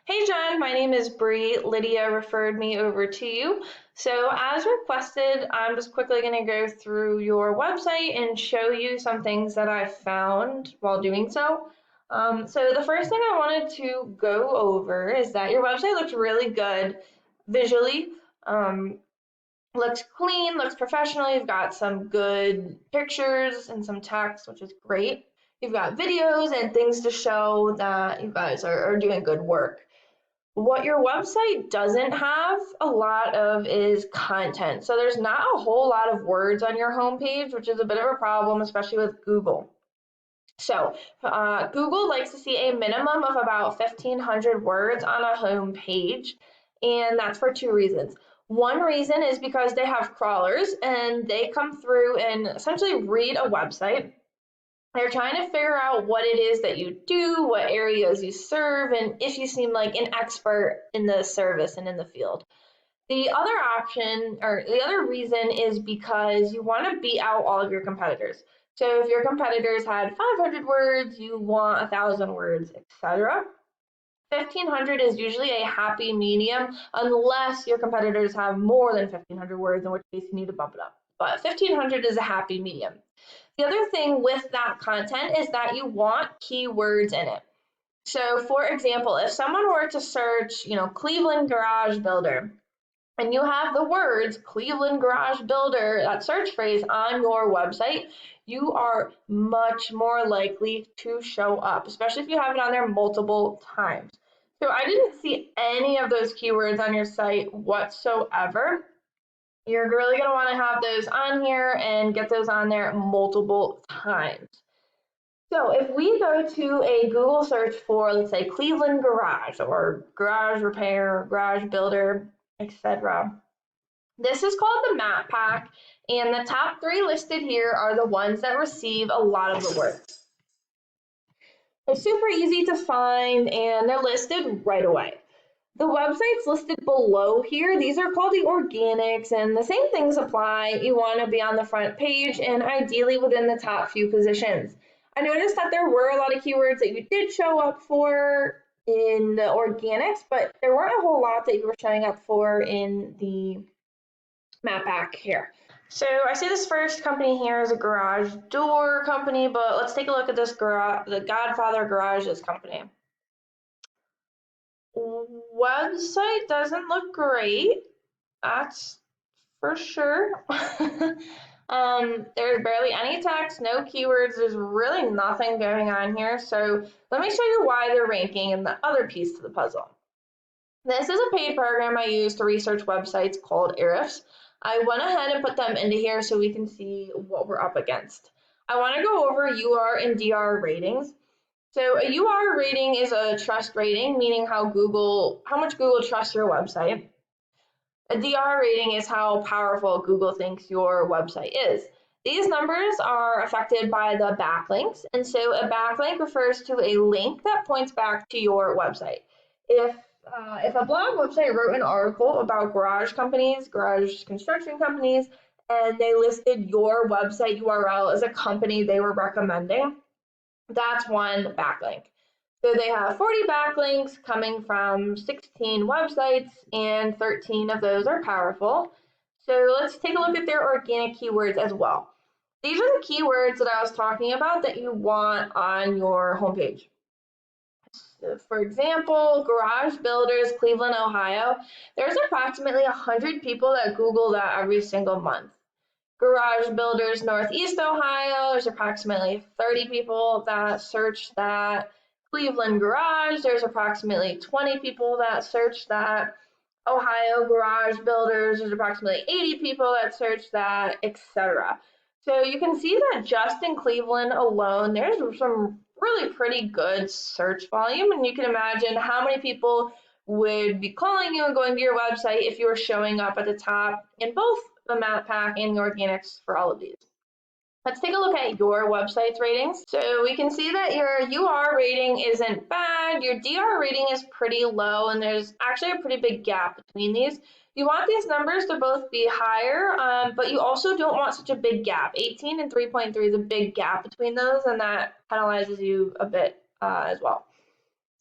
Hey John, my name is Bree. Lydia referred me over to you. So, as requested, I'm just quickly going to go through your website and show you some things that I found while doing so. So, the first thing I wanted to go over is that your website looks really good visually. Um, Looks clean, looks professional. You've got some good pictures and some text, which is great. You've got videos and things to show that you guys are doing good work. What your website doesn't have a lot of is content. So there's not a whole lot of words on your homepage, which is a bit of a problem, especially with Google. So Google likes to see a minimum of about 1,500 words on a home page, and that's for two reasons. One reason is because they have crawlers and they come through and essentially read a website. They're trying to figure out what it is that you do, what areas you serve, and if you seem like an expert in the service and in the field. The other option, or the other reason, is because you want to beat out all of your competitors. So if your competitors had 500 words, you want 1,000 words, etc. 1,500 is usually a happy medium, unless your competitors have more than 1,500 words, in which case you need to bump it up. But 1,500 is a happy medium. The other thing with that content is that you want keywords in it. So, for example, if someone were to search, Cleveland Garage Builder, and you have the words Cleveland Garage Builder, that search phrase on your website, you are much more likely to show up, especially if you have it on there multiple times. So I didn't see any of those keywords on your site whatsoever. You're really going to want to have those on here and get those on there multiple times. So if we go to a Google search for, let's say, Cleveland Garage or garage repair, garage builder, etc., this is called the map pack, and the top three listed here are the ones that receive a lot of the work. They're super easy to find, and they're listed right away. The websites listed below here, these are called the organics, and the same things apply. You want to be on the front page and ideally within the top few positions. I noticed that there were a lot of keywords that you did show up for in the organics, but there weren't a whole lot that you were showing up for in the map pack here. So I see this first company here is a garage door company, but let's take a look at this garage, the Godfather Garages company. Website doesn't look great, that's for sure. There's barely any text, no keywords, there's really nothing going on here. So let me show you why they're ranking in the other piece to the puzzle. This is a paid program I use to research websites called Ahrefs. I went ahead and put them into here so we can see what we're up against. I want to go over UR and DR ratings. So a UR rating is a trust rating, meaning how much Google trusts your website. A DR rating is how powerful Google thinks your website is. These numbers are affected by the backlinks, and so a backlink refers to a link that points back to your website. If a blog website wrote an article about garage companies, garage construction companies, and they listed your website URL as a company they were recommending, that's one backlink. So they have 40 backlinks coming from 16 websites, and 13 of those are powerful. So let's take a look at their organic keywords as well. These are the keywords that I was talking about that you want on your homepage. So for example, garage builders, Cleveland, Ohio. There's approximately 100 people that Google that every single month. Garage builders, Northeast Ohio. There's approximately 30 people that search that. Cleveland Garage, there's approximately 20 people that search that. Ohio Garage Builders, there's approximately 80 people that search that, etc. So you can see that just in Cleveland alone, there's some really pretty good search volume, and you can imagine how many people would be calling you and going to your website if you were showing up at the top in both the map pack and the organics for all of these. Let's take a look at your website's ratings. So we can see that your UR rating isn't bad, your DR rating is pretty low, and there's actually a pretty big gap between these. You want these numbers to both be higher, but you also don't want such a big gap. 18 and 3.3 is a big gap between those, and that penalizes you a bit as well.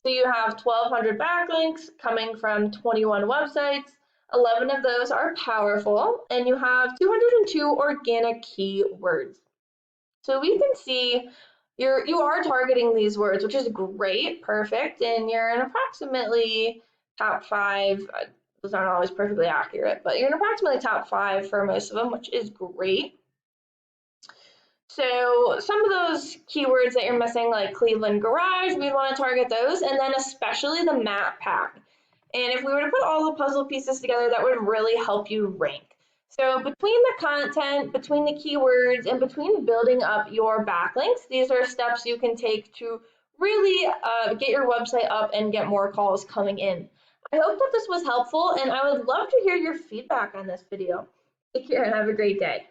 So you have 1,200 backlinks coming from 21 websites. 11 of those are powerful, and you have 202 organic keywords. So we can see you are targeting these words, which is great, perfect, and you're in approximately top five. Those aren't always perfectly accurate, but you're in approximately top five for most of them, which is great. So some of those keywords that you're missing, like Cleveland Garage, we'd want to target those, and then especially the map pack. And if we were to put all the puzzle pieces together, that would really help you rank. So between the content, between the keywords, and between building up your backlinks, these are steps you can take to really get your website up and get more calls coming in. I hope that this was helpful, and I would love to hear your feedback on this video. Take care and have a great day.